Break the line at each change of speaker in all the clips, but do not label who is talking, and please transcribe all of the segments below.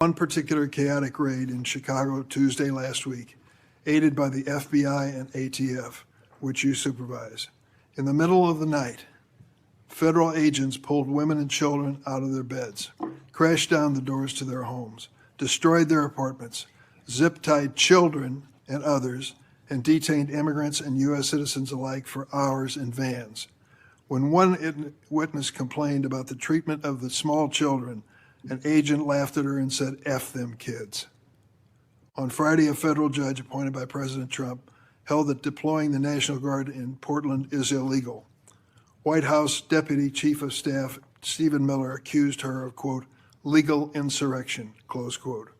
One particular chaotic raid in Chicago Tuesday last week, aided by the FBI and ATF, which you supervise. In the middle of the night, federal agents pulled women and children out of their beds, crashed down the doors to their homes, destroyed their apartments, zip-tied children and others, and detained immigrants and U.S. citizens alike for hours in vans. When one witness complained about the treatment of the small children, an agent laughed at her and said, "F them kids." On Friday, a federal judge appointed by President Trump held that deploying the National Guard in Portland is illegal. White House Deputy Chief of Staff Stephen Miller accused her of, quote, legal insurrection, close quote.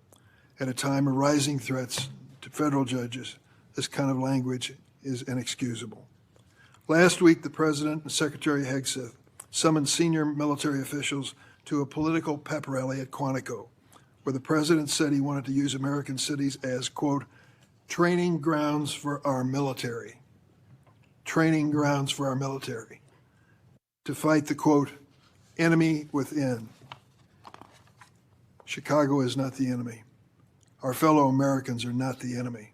At a time of rising threats to federal judges, this kind of language is inexcusable. Last week, the President and Secretary Hegseth summoned senior military officials to a political pep rally at Quantico, where the President said he wanted to use American cities as, quote, training grounds for our military. Training grounds for our military. To fight the, quote, enemy within. Chicago is not the enemy. Our fellow Americans are not the enemy.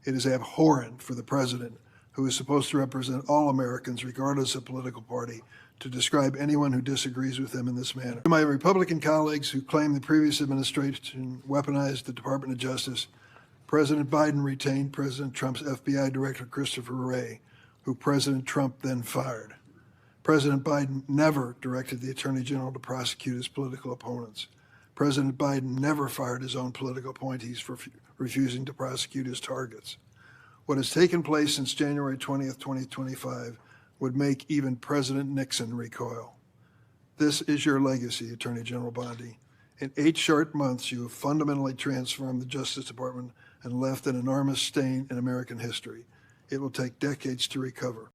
It is abhorrent for the President, who is supposed to represent all Americans, regardless of political party, to describe anyone who disagrees with them in this manner. To my Republican colleagues who claim the previous administration weaponized the Department of Justice, President Biden retained President Trump's FBI Director Christopher Wray, who President Trump then fired. President Biden never directed the Attorney General to prosecute his political opponents. President Biden never fired his own political appointees for refusing to prosecute his targets. What has taken place since January 20th, 2025 would make even President Nixon recoil. This is your legacy, Attorney General Bondi. In 8 short months, you have fundamentally transformed the Justice Department and left an enormous stain in American history. It will take decades to recover.